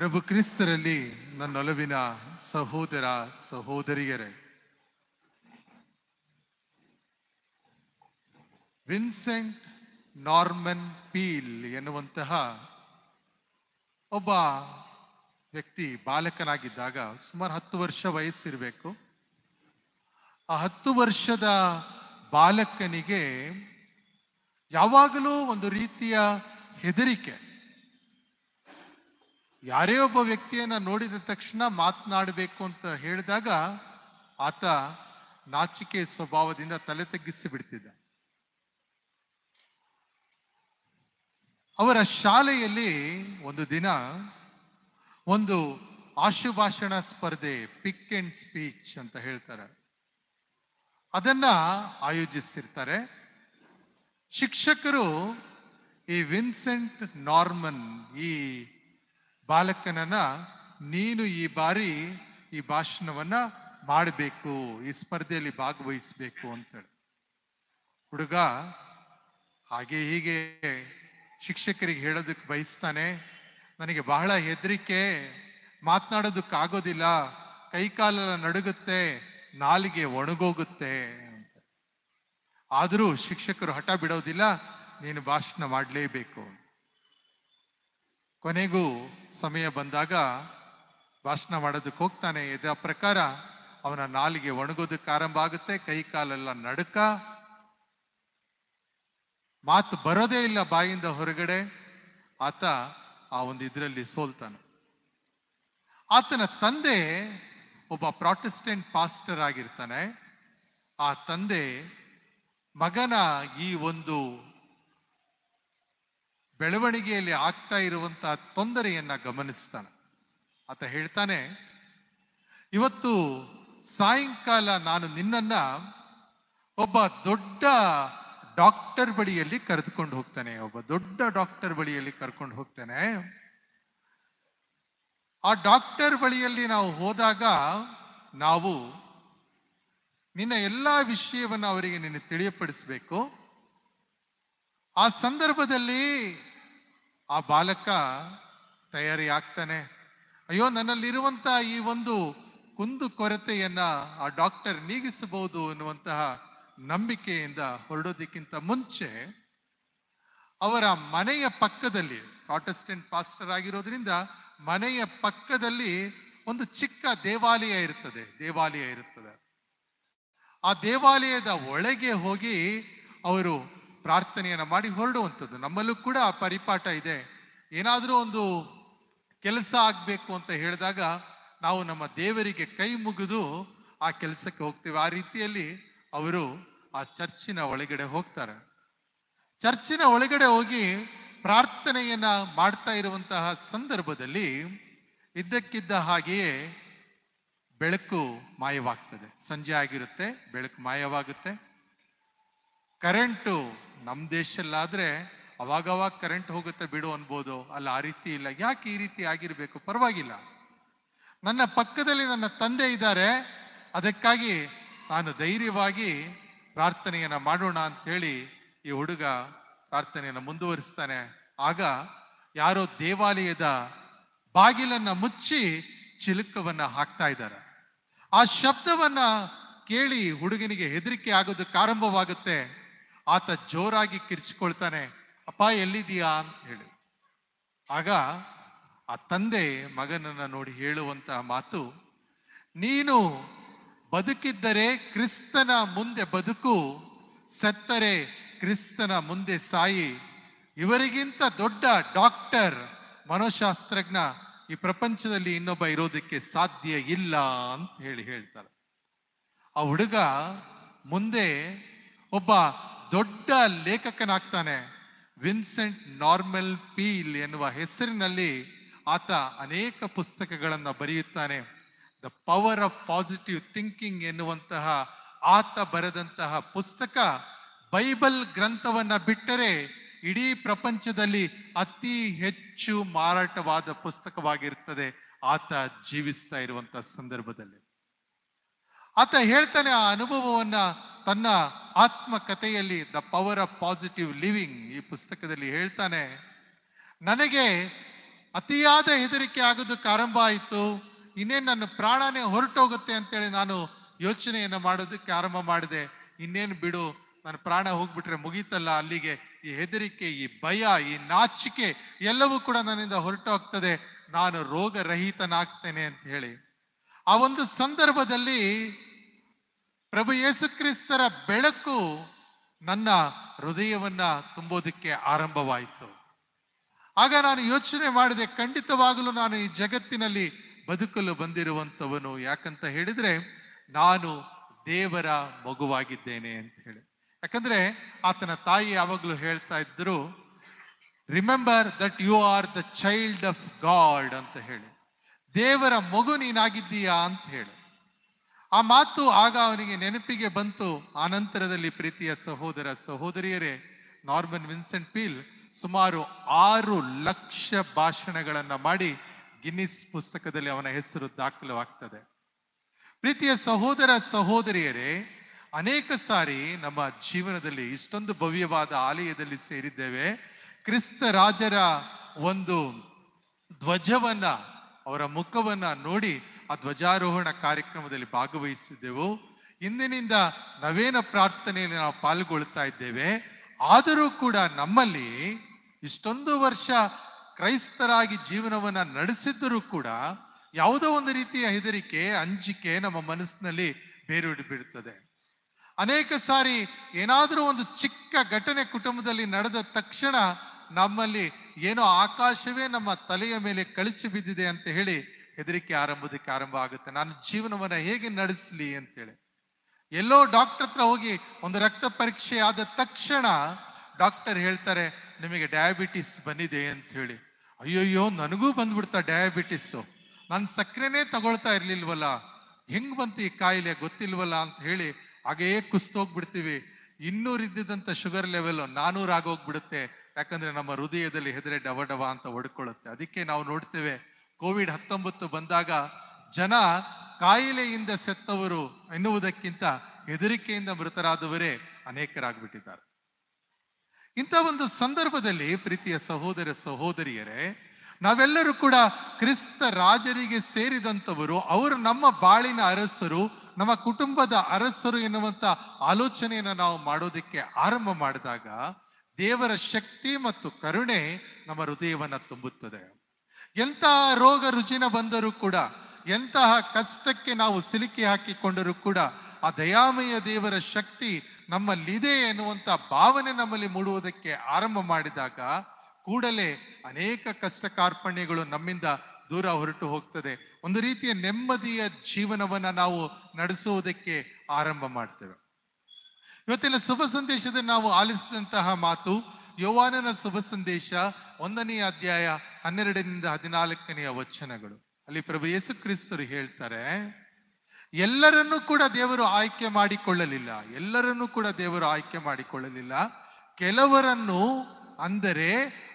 ಪ್ರಭು ಕ್ರಿಸ್ತರಲ್ಲಿ ನನ್ನೊಲವಿನ ಸಹೋದರ ಸಹೋದರಿಯರೇ, Vincent Norman peel ಎನ್ನುವಂತಹ ಒಬ್ಬ ವ್ಯಕ್ತಿ ಬಾಲಕನಾಗಿದ್ದಾಗ ಸುಮಾರು 10 ವರ್ಷ ವಯಸ್ಸಿರಬೇಕು. ಆ 10 ವರ್ಷದ ಬಾಲಕನಿಗೆ ಯಾವಾಗಲೂ ಒಂದು ರೀತಿಯ ಹೆದರಿಕೆ. ಯಾರೇ ಒಬ್ಬ ವ್ಯಕ್ತಿಯನ್ನ ನೋಡಿದ ತಕ್ಷಣ ಮಾತನಾಡಬೇಕು ಅಂತ ಹೇಳಿದಾಗ ಆತ ನಾಚಿಕೆ ಸ್ವಭಾವದಿಂದ ತಲೆ ತಗ್ಗಿಸಿ ಬಿಡ್ತಿದ್ದ. ಅವರ ಶಾಲೆಯಲ್ಲಿ ಒಂದು ದಿನ ಒಂದು ಆಶುಭಾಷಣ ಸ್ಪರ್ಧೆ, ಪಿಕ್ ಅಂಡ್ ಸ್ಪೀಚ್ ಅಂತ ಹೇಳ್ತಾರೆ, ಅದನ್ನ ಆಯೋಜಿಸಿರ್ತಾರೆ. ಶಿಕ್ಷಕರು ಈ ವಿನ್ಸೆಂಟ್ ನಾರ್ಮನ್ ಈ ಬಾಲಕನನ್ನ ನೀನು ಈ ಬಾರಿ ಈ ಭಾಷಣವನ್ನ ಮಾಡಬೇಕು, ಈ ಸ್ಪರ್ಧೆಯಲ್ಲಿ ಭಾಗವಹಿಸಬೇಕು ಅಂತೇಳಿ. ಹುಡುಗ ಹಾಗೆ ಹೀಗೆ ಶಿಕ್ಷಕರಿಗೆ ಹೇಳೋದಕ್ಕೆ ಬಯಸ್ತಾನೆ. ನನಗೆ ಬಹಳ ಹೆದರಿಕೆ, ಮಾತನಾಡೋದಕ್ಕಾಗೋದಿಲ್ಲ, ಕೈಕಾಲೆಲ್ಲ ನಡುಗುತ್ತೆ, ನಾಲಿಗೆ ಒಣಗೋಗುತ್ತೆ ಅಂತ. ಆದರೂ ಶಿಕ್ಷಕರು ಹಠ ಬಿಡೋದಿಲ್ಲ, ನೀನು ಭಾಷಣ ಮಾಡಲೇಬೇಕು. ಕೊನೆಗೂ ಸಮಯ ಬಂದಾಗ ಭಾಷಣ ಮಾಡೋದಕ್ಕೆ ಹೋಗ್ತಾನೆ. ಇದ ಪ್ರಕಾರ ಅವನ ನಾಲಿಗೆ ಒಣಗೋದಕ್ಕೆ ಆರಂಭ ಆಗುತ್ತೆ, ಕೈ ಕಾಲೆಲ್ಲ ನಡುಕ, ಮಾತು ಬರೋದೇ ಇಲ್ಲ ಬಾಯಿಂದ ಹೊರಗಡೆ. ಆತ ಆ ಒಂದು ಇದರಲ್ಲಿ ಸೋಲ್ತಾನೆ. ಆತನ ತಂದೆ ಒಬ್ಬ ಪ್ರಾಟೆಸ್ಟೆಂಟ್ ಪಾಸ್ಟರ್ ಆಗಿರ್ತಾನೆ. ಆ ತಂದೆ ಮಗನ ಈ ಒಂದು ಬೆಳವಣಿಗೆಯಲ್ಲಿ ಆಗ್ತಾ ಇರುವಂತಹ ತೊಂದರೆಯನ್ನ ಗಮನಿಸ್ತಾನೆ. ಆತ ಹೇಳ್ತಾನೆ, ಇವತ್ತು ಸಾಯಂಕಾಲ ನಾನು ನಿನ್ನನ್ನ ಒಬ್ಬ ದೊಡ್ಡ ಡಾಕ್ಟರ್ ಬಳಿಯಲ್ಲಿ ಕರೆದುಕೊಂಡು ಹೋಗ್ತಾನೆ, ಒಬ್ಬ ದೊಡ್ಡ ಡಾಕ್ಟರ್ ಬಳಿಯಲ್ಲಿ ಕರ್ಕೊಂಡು ಹೋಗ್ತಾನೆ. ಆ ಡಾಕ್ಟರ್ ಬಳಿಯಲ್ಲಿ ನಾವು ಹೋದಾಗ ನಾವು ನಿನ್ನ ಎಲ್ಲಾ ವಿಷಯವನ್ನ ಅವರಿಗೆ ನಿನ್ನ ತಿಳಿಯಪಡಿಸಬೇಕು. ಆ ಸಂದರ್ಭದಲ್ಲಿ ಆ ಬಾಲಕ ತಯಾರಿ ಆಗ್ತಾನೆ. ಅಯ್ಯೋ, ನನ್ನಲ್ಲಿರುವಂತ ಈ ಒಂದು ಕುಂದು ಕೊರತೆಯನ್ನ ಆ ಡಾಕ್ಟರ್ ನೀಗಿಸಬಹುದು ಎನ್ನುವಂತಹ ನಂಬಿಕೆಯಿಂದ ಹೊರಡೋದಕ್ಕಿಂತ ಮುಂಚೆ ಅವರ ಮನೆಯ ಪಕ್ಕದಲ್ಲಿ, ಪ್ರಾಟೆಸ್ಟೆಂಟ್ ಪಾಸ್ಟರ್ ಆಗಿರೋದ್ರಿಂದ ಮನೆಯ ಪಕ್ಕದಲ್ಲಿ ಒಂದು ಚಿಕ್ಕ ದೇವಾಲಯ ಇರುತ್ತದೆ. ಆ ದೇವಾಲಯದ ಒಳಗೆ ಹೋಗಿ ಅವರು ಪ್ರಾರ್ಥನೆಯನ್ನ ಮಾಡಿ ಹೊರಡುವಂಥದ್ದು. ನಮ್ಮಲ್ಲೂ ಕೂಡ ಆ ಪರಿಪಾಠ ಇದೆ. ಏನಾದರೂ ಒಂದು ಕೆಲಸ ಆಗ್ಬೇಕು ಅಂತ ಹೇಳಿದಾಗ ನಾವು ನಮ್ಮ ದೇವರಿಗೆ ಕೈ ಮುಗಿದು ಆ ಕೆಲಸಕ್ಕೆ ಹೋಗ್ತೇವೆ. ಆ ರೀತಿಯಲ್ಲಿ ಅವರು ಆ ಚರ್ಚಿನ ಒಳಗಡೆ ಹೋಗ್ತಾರೆ. ಚರ್ಚಿನ ಒಳಗಡೆ ಹೋಗಿ ಪ್ರಾರ್ಥನೆಯನ್ನ ಮಾಡ್ತಾ ಇರುವಂತಹ ಸಂದರ್ಭದಲ್ಲಿ ಇದ್ದಕ್ಕಿದ್ದ ಹಾಗೆಯೇ ಬೆಳಕು ಮಾಯವಾಗ್ತದೆ. ಸಂಜೆ ಆಗಿರುತ್ತೆ, ಬೆಳಕು ಮಾಯವಾಗುತ್ತೆ. ಕರೆಂಟು ನಮ್ಮ ದೇಶಲ್ಲಾದ್ರೆ ಅವಾಗವಾಗ ಕರೆಂಟ್ ಹೋಗುತ್ತೆ ಬಿಡು ಅನ್ಬೋದು, ಅಲ್ಲ ಆ ರೀತಿ ಇಲ್ಲ. ಯಾಕೆ ಈ ರೀತಿ ಆಗಿರ್ಬೇಕು? ಪರವಾಗಿಲ್ಲ, ನನ್ನ ಪಕ್ಕದಲ್ಲಿ ನನ್ನ ತಂದೆ ಇದ್ದಾರೆ, ಅದಕ್ಕಾಗಿ ನಾನು ಧೈರ್ಯವಾಗಿ ಪ್ರಾರ್ಥನೆಯನ್ನ ಮಾಡೋಣ ಅಂತೇಳಿ ಈ ಹುಡುಗ ಪ್ರಾರ್ಥನೆಯನ್ನ ಮುಂದುವರಿಸ್ತಾನೆ. ಆಗ ಯಾರೋ ದೇವಾಲಯದ ಬಾಗಿಲನ್ನ ಮುಚ್ಚಿ ಚಿಲುಕವನ್ನ ಹಾಕ್ತಾ ಇದ್ದಾರೆ. ಆ ಶಬ್ದವನ್ನ ಕೇಳಿ ಹುಡುಗನಿಗೆ ಹೆದರಿಕೆ ಆಗೋದಕ್ಕೆ ಆರಂಭವಾಗುತ್ತೆ. ಆತ ಜೋರಾಗಿ ಕಿರ್ಚಿಕೊಳ್ತಾನೆ, ಅಪ್ಪ ಎಲ್ಲಿದೀಯಾ ಅಂತ ಹೇಳಿ. ಆಗ ಆ ತಂದೆ ಮಗನನ್ನ ನೋಡಿ ಹೇಳುವಂತಹ ಮಾತು, ನೀನು ಬದುಕಿದ್ದರೆ ಕ್ರಿಸ್ತನ ಮುಂದೆ ಬದುಕು, ಸತ್ತರೆ ಕ್ರಿಸ್ತನ ಮುಂದೆ ಸಾಯಿ. ಇವರಿಗಿಂತ ದೊಡ್ಡ ಡಾಕ್ಟರ್, ಮನೋಶಾಸ್ತ್ರಜ್ಞ ಈ ಪ್ರಪಂಚದಲ್ಲಿ ಇನ್ನೊಬ್ಬ ಇರೋದಕ್ಕೆ ಸಾಧ್ಯ ಇಲ್ಲ ಅಂತ ಹೇಳ್ತಾರೆ. ಆ ಹುಡುಗ ಮುಂದೆ ಒಬ್ಬ ದೊಡ್ಡ ಲೇಖಕನಾಗ್ತಾನೆ. ವಿನ್ಸೆಂಟ್ ನಾರ್ಮನ್ ಪೀಲ್ ಎನ್ನುವ ಹೆಸರಿನಲ್ಲಿ ಆತ ಅನೇಕ ಪುಸ್ತಕಗಳನ್ನ ಬರೆಯುತ್ತಾನೆ. The power of positive thinking ಎನ್ನುವಂತಹ ಆತ ಬರೆದಂತಹ ಪುಸ್ತಕ ಬೈಬಲ್ ಗ್ರಂಥವನ್ನ ಬಿಟ್ಟರೆ ಇಡೀ ಪ್ರಪಂಚದಲ್ಲಿ ಅತಿ ಹೆಚ್ಚು ಮಾರಾಟವಾದ ಪುಸ್ತಕವಾಗಿರ್ತದೆ ಆತ ಜೀವಿಸ್ತಾ ಇರುವಂತಹ ಸಂದರ್ಭದಲ್ಲಿ. ಆತ ಹೇಳ್ತಾನೆ ಆ ಅನುಭವವನ್ನ ತನ್ನ ಆತ್ಮಕಥೆಯಲ್ಲಿ, the power of positive living ಈ ಪುಸ್ತಕದಲ್ಲಿ ಹೇಳ್ತಾನೆ. ನನಗೆ ಅತಿಯಾದ ಹೆದರಿಕೆ ಆಗೋದಕ್ಕೆ ಆರಂಭ ಆಯಿತು. ಇನ್ನೇನು ನನ್ನ ಪ್ರಾಣನೇ ಹೊರಟೋಗುತ್ತೆ ಅಂತೇಳಿ ನಾನು ಯೋಚನೆಯನ್ನು ಮಾಡೋದಕ್ಕೆ ಆರಂಭ ಮಾಡಿದೆ. ಇನ್ನೇನು ಬಿಡು, ನನ್ನ ಪ್ರಾಣ ಹೋಗ್ಬಿಟ್ರೆ ಮುಗೀತಲ್ಲ, ಅಲ್ಲಿಗೆ ಈ ಹೆದರಿಕೆ, ಈ ಭಯ, ಈ ನಾಚಿಕೆ ಎಲ್ಲವೂ ಕೂಡ ನನ್ನಿಂದ ಹೊರಟೋಗ್ತದೆ, ನಾನು ರೋಗರಹಿತನಾಗ್ತೇನೆ ಅಂತ ಹೇಳಿ. ಆ ಒಂದು ಸಂದರ್ಭದಲ್ಲಿ ಪ್ರಭು ಯೇಸು ಕ್ರಿಸ್ತರ ಬೆಳಕು ನನ್ನ ಹೃದಯವನ್ನ ತುಂಬೋದಕ್ಕೆ ಆರಂಭವಾಯಿತು. ಆಗ ನಾನು ಯೋಚನೆ ಮಾಡಿದೆ, ಖಂಡಿತವಾಗಲೂ ನಾನು ಈ ಜಗತ್ತಿನಲ್ಲಿ ಬದುಕಲು ಬಂದಿರುವಂಥವನು. ಯಾಕಂತ ಹೇಳಿದ್ರೆ ನಾನು ದೇವರ ಮಗುವಾಗಿದ್ದೇನೆ ಅಂತ ಹೇಳಿ. ಯಾಕಂದ್ರೆ ಆತನ ತಾಯಿ ಯಾವಾಗಲೂ ಹೇಳ್ತಾ ಇದ್ರು, remember that you are the child of God ಅಂತ ಹೇಳಿ, ದೇವರ ಮಗು ನೀನಾಗಿದ್ದೀಯಾ ಅಂತ ಹೇಳಿ. ಆ ಮಾತು ಆಗ ಅವನಿಗೆ ನೆನಪಿಗೆ ಬಂತು. ಆನಂತರದಲ್ಲಿ ಪ್ರೀತಿಯ ಸಹೋದರ ಸಹೋದರಿಯರೇ, ನಾರ್ಮನ್ ವಿನ್ಸೆಂಟ್ ಪೀಲ್ ಸುಮಾರು 6 ಲಕ್ಷ ಭಾಷಣಗಳನ್ನ ಮಾಡಿ ಗಿನ್ನಿಸ್ ಪುಸ್ತಕದಲ್ಲಿ ಅವನ ಹೆಸರು ದಾಖಲವಾಗ್ತದೆ. ಪ್ರೀತಿಯ ಸಹೋದರ ಸಹೋದರಿಯರೇ, ಅನೇಕ ಸಾರಿ ನಮ್ಮ ಜೀವನದಲ್ಲಿ ಇಷ್ಟೊಂದು ಭವ್ಯವಾದ ಆಲಯದಲ್ಲಿ ಸೇರಿದ್ದೇವೆ. ಕ್ರಿಸ್ತ ರಾಜರ ಒಂದು ಧ್ವಜವನ್ನ, ಅವರ ಮುಖವನ್ನ ನೋಡಿ ಆ ಧ್ವಜಾರೋಹಣ ಕಾರ್ಯಕ್ರಮದಲ್ಲಿ ಭಾಗವಹಿಸಿದ್ದೆವು. ಇಂದಿನಿಂದ ನವೇನ ಪ್ರಾರ್ಥನೆಯಲ್ಲಿ ನಾವು ಪಾಲ್ಗೊಳ್ತಾ ಇದ್ದೇವೆ. ಆದರೂ ಕೂಡ ನಮ್ಮಲ್ಲಿ ಇಷ್ಟೊಂದು ವರ್ಷ ಕ್ರೈಸ್ತರಾಗಿ ಜೀವನವನ್ನ ನಡೆಸಿದ್ದರೂ ಕೂಡ ಯಾವುದೋ ಒಂದು ರೀತಿಯ ಹೆದರಿಕೆ, ಅಂಜಿಕೆ ನಮ್ಮ ಮನಸ್ಸಿನಲ್ಲಿ ಬೇರೂಡಿ ಬಿಡುತ್ತದೆ. ಅನೇಕ ಸಾರಿ ಏನಾದರೂ ಒಂದು ಚಿಕ್ಕ ಘಟನೆ ಕುಟುಂಬದಲ್ಲಿ ನಡೆದ ತಕ್ಷಣ ನಮ್ಮಲ್ಲಿ ಏನೋ ಆಕಾಶವೇ ನಮ್ಮ ತಲೆಯ ಮೇಲೆ ಕಳಚಿ ಬಿದ್ದಿದೆ ಅಂತ ಹೇಳಿ ಹೆದರಿಕೆ ಆರಂಭ ಆಗುತ್ತೆ. ನಾನು ಜೀವನವನ್ನ ಹೇಗೆ ನಡೆಸಲಿ ಅಂತೇಳಿ. ಎಲ್ಲೋ ಡಾಕ್ಟರ್ ಹತ್ರ ಹೋಗಿ ಒಂದು ರಕ್ತ ಪರೀಕ್ಷೆ ಆದ ತಕ್ಷಣ ಡಾಕ್ಟರ್ ಹೇಳ್ತಾರೆ, ನಿಮಗೆ ಡಯಾಬಿಟಿಸ್ ಬಂದಿದೆ ಅಂತ ಹೇಳಿ. ಅಯ್ಯೋಯ್ಯೋ, ನನಗೂ ಬಂದ್ಬಿಡ್ತಾ ಡಯಾಬಿಟಿಸ್ಸು, ನಾನು ಸಕ್ಕರೆನೇ ತಗೊಳ್ತಾ ಇರ್ಲಿಲ್ವಲ್ಲ, ಹೆಂಗ್ ಬಂತು ಈ ಕಾಯಿಲೆ ಗೊತ್ತಿಲ್ವಲ್ಲ ಅಂತ ಹೇಳಿ ಹಾಗೆಯೇ ಕುಸ್ತೋಗ್ಬಿಡ್ತೀವಿ. 200 ಇದ್ದಿದ್ದಂಥ ಶುಗರ್ ಲೆವೆಲ್ 400 ಆಗೋಗ್ಬಿಡುತ್ತೆ. ಯಾಕಂದ್ರೆ ನಮ್ಮ ಹೃದಯದಲ್ಲಿ ಹೆದರೆ ಡವ ಅಂತ ಹೊಡ್ಕೊಳ್ಳುತ್ತೆ. ಅದಕ್ಕೆ ನಾವು ನೋಡ್ತೇವೆ, ಕೋವಿಡ್-19 ಬಂದಾಗ ಜನ ಕಾಯಿಲೆಯಿಂದ ಸತ್ತವರು ಎನ್ನುವುದಕ್ಕಿಂತ ಹೆದರಿಕೆಯಿಂದ ಮೃತರಾದವರೇ ಅನೇಕರಾಗ್ಬಿಟ್ಟಿದ್ದಾರೆ. ಇಂಥ ಒಂದು ಸಂದರ್ಭದಲ್ಲಿ ಪ್ರೀತಿಯ ಸಹೋದರ ಸಹೋದರಿಯರೇ, ನಾವೆಲ್ಲರೂ ಕೂಡ ಕ್ರಿಸ್ತ ರಾಜರಿಗೆ ಸೇರಿದಂಥವರು. ಅವರು ನಮ್ಮ ಬಾಳಿನ ಅರಸರು, ನಮ್ಮ ಕುಟುಂಬದ ಅರಸರು ಎನ್ನುವಂತ ಆಲೋಚನೆಯನ್ನು ನಾವು ಮಾಡೋದಕ್ಕೆ ಆರಂಭ ಮಾಡಿದಾಗ ದೇವರ ಶಕ್ತಿ ಮತ್ತು ಕರುಣೆ ನಮ್ಮ ಹೃದಯವನ್ನ ತುಂಬುತ್ತದೆ. ಎಂತಹ ರೋಗ ರುಜಿನ ಬಂದರೂ ಕೂಡ, ಎಂತಹ ಕಷ್ಟಕ್ಕೆ ನಾವು ಸಿಲುಕಿ ಹಾಕಿಕೊಂಡರೂ ಕೂಡ ಆ ದಯಾಮಯ ದೇವರ ಶಕ್ತಿ ನಮ್ಮಲ್ಲಿದೆ ಎನ್ನುವಂತ ಭಾವನೆ ನಮ್ಮಲ್ಲಿ ಮೂಡುವುದಕ್ಕೆ ಆರಂಭ ಮಾಡಿದಾಗ ಕೂಡಲೇ ಅನೇಕ ಕಷ್ಟ ಕಾರ್ಪಣ್ಯಗಳು ನಮ್ಮಿಂದ ದೂರ ಹೊರಟು ಹೋಗ್ತದೆ. ಒಂದು ರೀತಿಯ ನೆಮ್ಮದಿಯ ಜೀವನವನ್ನ ನಾವು ನಡೆಸುವುದಕ್ಕೆ ಆರಂಭ ಮಾಡ್ತೇವೆ. ಇವತ್ತಿನ ಶುಭ ಸಂದೇಶದಲ್ಲಿ ನಾವು ಆಲಿಸಿದಂತಹ ಮಾತು ಯೋವಾನನ ಶುಭ ಸಂದೇಶ 1ನೇ ಅಧ್ಯಾಯ 12ರಿಂದ 14ನೆಯ ವಚನಗಳು. ಅಲ್ಲಿ ಪ್ರಭು ಯೇಸು ಕ್ರಿಸ್ತರು ಹೇಳ್ತಾರೆ, ಎಲ್ಲರನ್ನೂ ಕೂಡ ದೇವರು ಆಯ್ಕೆ ಮಾಡಿಕೊಳ್ಳಲಿಲ್ಲ, ಎಲ್ಲರನ್ನೂ ಕೂಡ ದೇವರು ಆಯ್ಕೆ ಮಾಡಿಕೊಳ್ಳಲಿಲ್ಲ, ಕೆಲವರನ್ನು, ಅಂದರೆ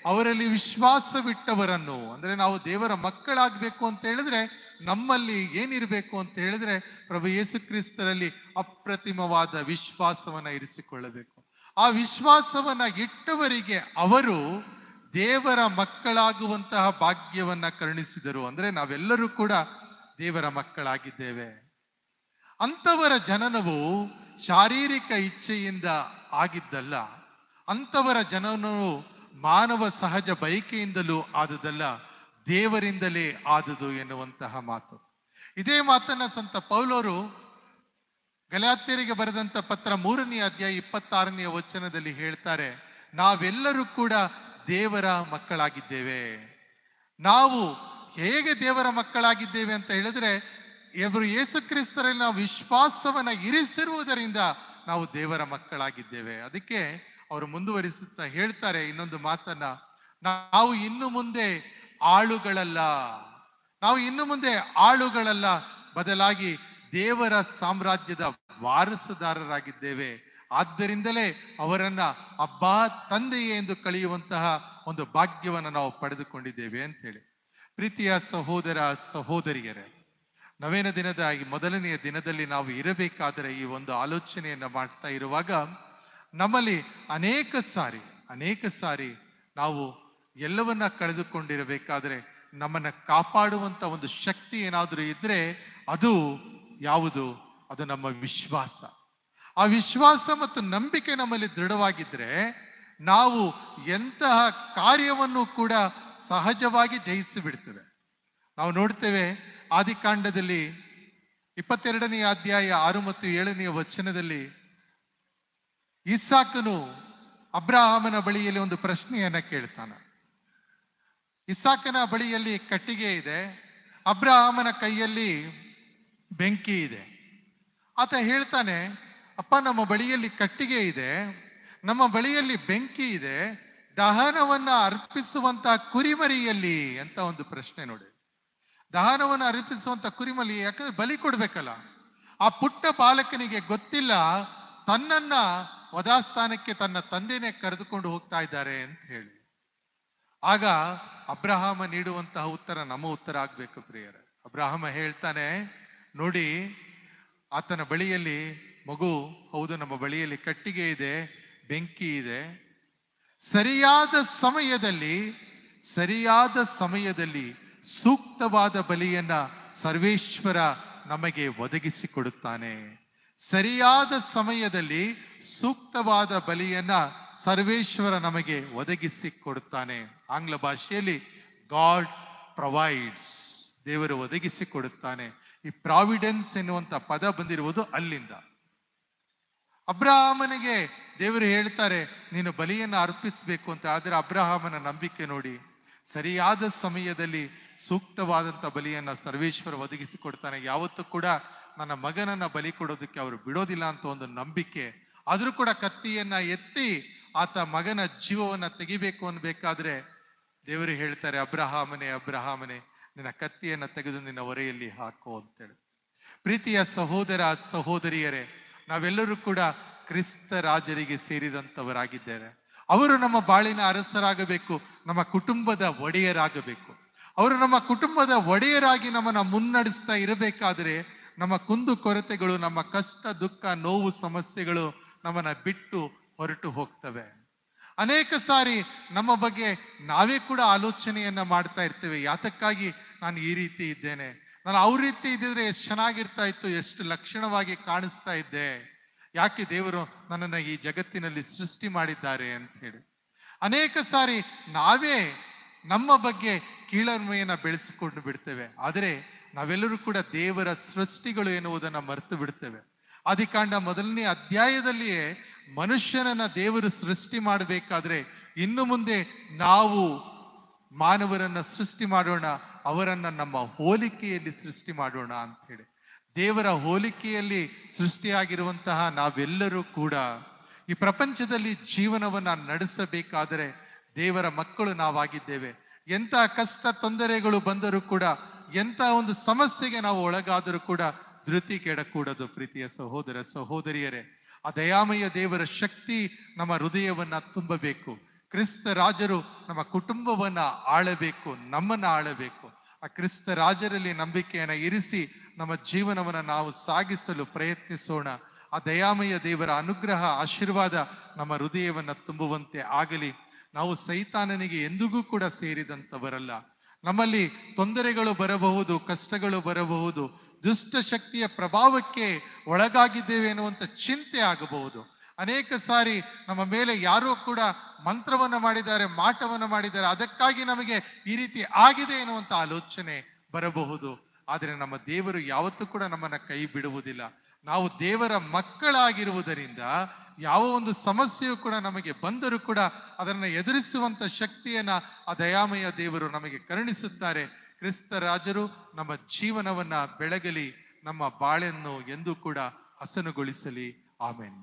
ಅವರಲ್ಲಿ ವಿಶ್ವಾಸವಿಟ್ಟವರನ್ನು. ಅಂದ್ರೆ ನಾವು ದೇವರ ಮಕ್ಕಳಾಗಬೇಕು ಅಂತ ಹೇಳಿದ್ರೆ ನಮ್ಮಲ್ಲಿ ಏನಿರಬೇಕು ಅಂತ ಹೇಳಿದ್ರೆ ಪ್ರಭು ಯೇಸು ಕ್ರಿಸ್ತರಲ್ಲಿ ಅಪ್ರತಿಮವಾದ ವಿಶ್ವಾಸವನ್ನ ಇರಿಸಿಕೊಳ್ಳಬೇಕು. ಆ ವಿಶ್ವಾಸವನ್ನ ಇಟ್ಟವರಿಗೆ ಅವರು ದೇವರ ಮಕ್ಕಳಾಗುವಂತಹ ಭಾಗ್ಯವನ್ನ ಕರುಣಿಸಿದರು. ಅಂದ್ರೆ ನಾವೆಲ್ಲರೂ ಕೂಡ ದೇವರ ಮಕ್ಕಳಾಗಿದ್ದೇವೆ. ಅಂಥವರ ಜನನವು ಶಾರೀರಿಕ ಇಚ್ಛೆಯಿಂದ ಆಗಿದ್ದಲ್ಲ, ಅಂಥವರ ಜನನವು ಮಾನವ ಸಹಜ ಬಯಕೆಯಿಂದಲೂ ಆದುದಲ್ಲ, ದೇವರಿಂದಲೇ ಆದುದು ಎನ್ನುವಂತಹ ಮಾತು. ಇದೇ ಮಾತನ್ನ ಸಂತ ಪೌಲರು ಗಲಾತ್ಯರಿಗೆ ಬರೆದಂತ ಪತ್ರ 3ನೇ ಅಧ್ಯಾಯ 26ನೇ ವಚನದಲ್ಲಿ ಹೇಳ್ತಾರೆ, ನಾವೆಲ್ಲರೂ ಕೂಡ ದೇವರ ಮಕ್ಕಳಾಗಿದ್ದೇವೆ. ನಾವು ಹೇಗೆ ದೇವರ ಮಕ್ಕಳಾಗಿದ್ದೇವೆ ಅಂತ ಹೇಳಿದ್ರೆ, ಇವರು ಯೇಸು ಕ್ರಿಸ್ತರಲ್ಲಿ ನಾವು ವಿಶ್ವಾಸವನ್ನ ಇರಿಸಿರುವುದರಿಂದ ನಾವು ದೇವರ ಮಕ್ಕಳಾಗಿದ್ದೇವೆ. ಅದಕ್ಕೆ ಅವರು ಮುಂದುವರಿಸುತ್ತಾ ಹೇಳ್ತಾರೆ ಇನ್ನೊಂದು ಮಾತನ್ನ, ನಾವು ಇನ್ನು ಮುಂದೆ ಆಳುಗಳಲ್ಲ, ನಾವು ಇನ್ನು ಮುಂದೆ ಆಳುಗಳಲ್ಲ, ಬದಲಾಗಿ ದೇವರ ಸಾಮ್ರಾಜ್ಯದ ವಾರಸುದಾರರಾಗಿದ್ದೇವೆ. ಆದ್ದರಿಂದಲೇ ಅವರನ್ನ ಅಬ್ಬಾ ತಂದೆಯೇ ಎಂದು ಕಳೆಯುವಂತಹ ಒಂದು ಭಾಗ್ಯವನ್ನು ನಾವು ಪಡೆದುಕೊಂಡಿದ್ದೇವೆ ಅಂತ ಹೇಳಿ. ಪ್ರೀತಿಯ ಸಹೋದರ ಸಹೋದರಿಯರೇ, ನವೇನ ದಿನದ ಈ ಮೊದಲನೆಯ ದಿನದಲ್ಲಿ ನಾವು ಇರಬೇಕಾದರೆ ಈ ಒಂದು ಆಲೋಚನೆಯನ್ನ ಮಾಡ್ತಾ ಇರುವಾಗ ನಮ್ಮಲ್ಲಿ ಅನೇಕ ಸಾರಿ ನಾವು ಎಲ್ಲವನ್ನ ಕಳೆದುಕೊಂಡಿರಬೇಕಾದ್ರೆ ನಮ್ಮನ್ನ ಕಾಪಾಡುವಂತ ಒಂದು ಶಕ್ತಿ ಏನಾದರೂ ಇದ್ರೆ ಅದು ಯಾವುದು? ಅದು ನಮ್ಮ ವಿಶ್ವಾಸ. ಆ ವಿಶ್ವಾಸ ಮತ್ತು ನಂಬಿಕೆ ನಮ್ಮಲ್ಲಿ ದೃಢವಾಗಿದ್ರೆ ನಾವು ಎಂತಹ ಕಾರ್ಯವನ್ನು ಕೂಡ ಸಹಜವಾಗಿ ಜಯಿಸಿ ಬಿಡ್ತೇವೆ. ನಾವು ನೋಡ್ತೇವೆ ಆದಿಕಾಂಡದಲ್ಲಿ 22ನೇ ಅಧ್ಯಾಯ 6 ಮತ್ತು 7ನೇ ವಚನದಲ್ಲಿ ಇಸಾಕನು ಅಬ್ರಹಾಮನ ಬಳಿಯಲ್ಲಿ ಒಂದು ಪ್ರಶ್ನೆಯನ್ನ ಕೇಳ್ತಾನೆ. ಇಸಾಕನ ಬಳಿಯಲ್ಲಿ ಕಟ್ಟಿಗೆ ಇದೆ, ಅಬ್ರಹಾಮನ ಕೈಯಲ್ಲಿ ಬೆಂಕಿ ಇದೆ. ಆತ ಹೇಳ್ತಾನೆ, ಅಪ್ಪ ನಮ್ಮ ಬಳಿಯಲ್ಲಿ ಕಟ್ಟಿಗೆ ಇದೆ, ನಮ್ಮ ಬಳಿಯಲ್ಲಿ ಬೆಂಕಿ ಇದೆ, ದಹನವನ್ನ ಅರ್ಪಿಸುವಂತ ಕುರಿಮರಿಯಲ್ಲಿ ಅಂತ ಒಂದು ಪ್ರಶ್ನೆ ನೋಡಿ. ದಹನವನ್ನು ಅರ್ಪಿಸುವಂತ ಕುರಿಮರಿ, ಯಾಕಂದ್ರೆ ಬಲಿ ಕೊಡ್ಬೇಕಲ್ಲ. ಆ ಪುಟ್ಟ ಬಾಲಕನಿಗೆ ಗೊತ್ತಿಲ್ಲ ತನ್ನನ್ನ ವಧಾಸ್ಥಾನಕ್ಕೆ ತನ್ನ ತಂದೆನೇ ಕರೆದುಕೊಂಡು ಹೋಗ್ತಾ ಇದ್ದಾರೆ ಅಂತ ಹೇಳಿ. ಆಗ ಅಬ್ರಹಾಮ ನೀಡುವಂತಹ ಉತ್ತರ ನಮ್ಮ ಉತ್ತರ ಆಗ್ಬೇಕು ಪ್ರಿಯರೇ. ಅಬ್ರಹಾಮ ಹೇಳ್ತಾನೆ, ನೋಡಿ ಆತನ ಬಳಿಯಲ್ಲಿ ಮಗು, ಹೌದು ನಮ್ಮ ಬಳಿಯಲ್ಲಿ ಕಟ್ಟಿಗೆ ಇದೆ, ಬೆಂಕಿ ಇದೆ. ಸರಿಯಾದ ಸಮಯದಲ್ಲಿ ಸೂಕ್ತವಾದ ಬಲಿಯನ್ನ ಸರ್ವೇಶ್ವರ ನಮಗೆ ಒದಗಿಸಿಕೊಡುತ್ತಾನೆ. ಸರಿಯಾದ ಸಮಯದಲ್ಲಿ ಸೂಕ್ತವಾದ ಬಲಿಯನ್ನ ಸರ್ವೇಶ್ವರ ನಮಗೆ ಒದಗಿಸಿಕೊಡುತ್ತಾನೆ. ಆಂಗ್ಲ ಭಾಷೆಯಲ್ಲಿ ಗಾಡ್ ಪ್ರೊವೈಡ್ಸ್, ದೇವರು ಒದಗಿಸಿಕೊಡುತ್ತಾನೆ. ಈ ಪ್ರಾವಿಡೆನ್ಸ್ ಎನ್ನುವಂತ ಪದ ಬಂದಿರುವುದು ಅಲ್ಲಿಂದ. ಅಬ್ರಹಾಮನಿಗೆ ದೇವರು ಹೇಳ್ತಾರೆ ನೀನು ಬಲಿಯನ್ನು ಅರ್ಪಿಸಬೇಕು ಅಂತ. ಆದರೆ ಅಬ್ರಹಾಮನ ನಂಬಿಕೆ ನೋಡಿ, ಸರಿಯಾದ ಸಮಯದಲ್ಲಿ ಸೂಕ್ತವಾದಂಥ ಬಲಿಯನ್ನ ಸರ್ವೇಶ್ವರ ಒದಗಿಸಿಕೊಡ್ತಾನೆ. ಯಾವತ್ತೂ ಕೂಡ ನನ್ನ ಮಗನನ್ನ ಬಲಿ ಕೊಡೋದಕ್ಕೆ ಅವರು ಬಿಡೋದಿಲ್ಲ ಅಂತ ಒಂದು ನಂಬಿಕೆ. ಆದ್ರೂ ಕೂಡ ಕತ್ತಿಯನ್ನ ಎತ್ತಿ ಆತ ಮಗನ ಜೀವವನ್ನ ತೆಗಿಬೇಕು ಅನ್ಬೇಕಾದ್ರೆ ದೇವರು ಹೇಳ್ತಾರೆ, ಅಬ್ರಹಾಮನೇ ಅಬ್ರಹಾಮನೇ, ನಿನ್ನ ಕತ್ತಿಯನ್ನ ತೆಗೆದು ನಿನ್ನ ಹೊರೆಯಲ್ಲಿ ಹಾಕೋ ಅಂತೇಳಿ. ಪ್ರೀತಿಯ ಸಹೋದರ ಸಹೋದರಿಯರೇ, ನಾವೆಲ್ಲರೂ ಕೂಡ ಕ್ರಿಸ್ತ ರಾಜರಿಗೆ ಸೇರಿದಂಥವರಾಗಿದ್ದಾರೆ. ಅವರು ನಮ್ಮ ಬಾಳಿನ ಅರಸರಾಗಬೇಕು, ನಮ್ಮ ಕುಟುಂಬದ ಒಡೆಯರಾಗಬೇಕು. ಅವರು ನಮ್ಮ ಕುಟುಂಬದ ಒಡೆಯರಾಗಿ ನಮ್ಮನ್ನ ಮುನ್ನಡೆಸ್ತಾ ಇರಬೇಕಾದ್ರೆ ನಮ್ಮ ಕುಂದು ಕೊರತೆಗಳು, ನಮ್ಮ ಕಷ್ಟ ದುಃಖ ನೋವು ಸಮಸ್ಯೆಗಳು ನಮ್ಮನ್ನ ಬಿಟ್ಟು ಹೊರಟು ಹೋಗ್ತವೆ. ಅನೇಕ ಸಾರಿ ನಮ್ಮ ಬಗ್ಗೆ ನಾವೇ ಕೂಡ ಆಲೋಚನೆಯನ್ನ ಮಾಡ್ತಾ ಇರ್ತೇವೆ. ಯಾತಕ್ಕಾಗಿ ನಾನು ಈ ರೀತಿ ಇದ್ದೇನೆ, ನಾನು ಅವ್ರ ರೀತಿ ಇದ್ದಿದ್ರೆ ಎಷ್ಟು ಚೆನ್ನಾಗಿರ್ತಾ ಇತ್ತು, ಎಷ್ಟು ಲಕ್ಷಣವಾಗಿ ಕಾಣಿಸ್ತಾ ಇದ್ದೆ, ಯಾಕೆ ದೇವರು ನನ್ನನ್ನು ಈ ಜಗತ್ತಿನಲ್ಲಿ ಸೃಷ್ಟಿ ಮಾಡಿದ್ದಾರೆ ಅಂತ ಹೇಳಿ. ಅನೇಕ ಸಾರಿ ನಾವೇ ನಮ್ಮ ಬಗ್ಗೆ ಕೀಳರಿಮೆಯನ್ನ ಬೆಳೆಸಿಕೊಂಡು ಬಿಡ್ತೇವೆ. ಆದರೆ ನಾವೆಲ್ಲರೂ ಕೂಡ ದೇವರ ಸೃಷ್ಟಿಗಳು ಎನ್ನುವುದನ್ನು ಮರೆತು ಬಿಡ್ತೇವೆ. ಆದಿಕಾಂಡ 1ನೇ ಅಧ್ಯಾಯದಲ್ಲಿಯೇ ಮನುಷ್ಯನನ್ನ ದೇವರು ಸೃಷ್ಟಿ ಮಾಡಬೇಕಾದ್ರೆ ಇನ್ನು ಮುಂದೆ ನಾವು ಮಾನವರನ್ನ ಸೃಷ್ಟಿ ಮಾಡೋಣ, ಅವರನ್ನ ನಮ್ಮ ಹೋಲಿಕೆಯಲ್ಲಿ ಸೃಷ್ಟಿ ಮಾಡೋಣ ಅಂತ ಹೇಳಿ. ದೇವರ ಹೋಲಿಕೆಯಲ್ಲಿ ಸೃಷ್ಟಿಯಾಗಿರುವಂತಹ ನಾವೆಲ್ಲರೂ ಕೂಡ ಈ ಪ್ರಪಂಚದಲ್ಲಿ ಜೀವನವನ್ನ ನಡೆಸಬೇಕಾದರೆ ದೇವರ ಮಕ್ಕಳು ನಾವಾಗಿದ್ದೇವೆ. ಎಂಥ ಕಷ್ಟ ತೊಂದರೆಗಳು ಬಂದರೂ ಕೂಡ, ಎಂಥ ಒಂದು ಸಮಸ್ಯೆಗೆ ನಾವು ಒಳಗಾದರೂ ಕೂಡ ಧೃತಿ ಕೆಡಕೂಡದು. ಪ್ರೀತಿಯ ಸಹೋದರ ಸಹೋದರಿಯರೇ, ಆ ದಯಾಮಯ ದೇವರ ಶಕ್ತಿ ನಮ್ಮ ಹೃದಯವನ್ನ ತುಂಬಬೇಕು. ಕ್ರಿಸ್ತ ರಾಜರು ನಮ್ಮ ಕುಟುಂಬವನ್ನ ಆಳಬೇಕು, ನಮ್ಮನ್ನ ಆಳಬೇಕು. ಆ ಕ್ರಿಸ್ತ ರಾಜರಲ್ಲಿ ನಂಬಿಕೆಯನ್ನ ಇರಿಸಿ ನಮ್ಮ ಜೀವನವನ್ನು ನಾವು ಸಾಗಿಸಲು ಪ್ರಯತ್ನಿಸೋಣ. ಆ ದಯಾಮಯ ದೇವರ ಅನುಗ್ರಹ ಆಶೀರ್ವಾದ ನಮ್ಮ ಹೃದಯವನ್ನ ತುಂಬುವಂತೆ ಆಗಲಿ. ನಾವು ಸೈತಾನನಿಗೆ ಎಂದಿಗೂ ಕೂಡ ಸೇರಿದಂಥವರಲ್ಲ. ನಮ್ಮಲ್ಲಿ ತೊಂದರೆಗಳು ಬರಬಹುದು, ಕಷ್ಟಗಳು ಬರಬಹುದು, ದುಷ್ಟ ಶಕ್ತಿಯ ಪ್ರಭಾವಕ್ಕೆ ಒಳಗಾಗಿದ್ದೇವೆ ಎನ್ನುವಂಥ ಚಿಂತೆ ಆಗಬಹುದು. ಅನೇಕ ಸಾರಿ ನಮ್ಮ ಮೇಲೆ ಯಾರೋ ಕೂಡ ಮಂತ್ರವನ್ನ ಮಾಡಿದ್ದಾರೆ, ಮಾಟವನ್ನ ಮಾಡಿದ್ದಾರೆ, ಅದಕ್ಕಾಗಿ ನಮಗೆ ಈ ರೀತಿ ಆಗಿದೆ ಎನ್ನುವಂಥ ಆಲೋಚನೆ ಬರಬಹುದು. ಆದರೆ ನಮ್ಮ ದೇವರು ಯಾವತ್ತೂ ಕೂಡ ನಮ್ಮನ್ನ ಕೈ ಬಿಡುವುದಿಲ್ಲ. ನಾವು ದೇವರ ಮಕ್ಕಳಾಗಿರುವುದರಿಂದ ಯಾವ ಒಂದು ಸಮಸ್ಯೆಯು ಕೂಡ ನಮಗೆ ಬಂದರೂ ಕೂಡ ಅದನ್ನು ಎದುರಿಸುವಂತ ಶಕ್ತಿಯನ್ನ ಆ ದಯಾಮಯ ದೇವರು ನಮಗೆ ಕರುಣಿಸುತ್ತಾರೆ. ಕ್ರಿಸ್ತ ರಾಜರು ನಮ್ಮ ಜೀವನವನ್ನ ಬೆಳಗಲಿ, ನಮ್ಮ ಬಾಳನ್ನು ಎಂದೂ ಕೂಡ ಹಸನುಗೊಳಿಸಲಿ. ಆಮೆನ್.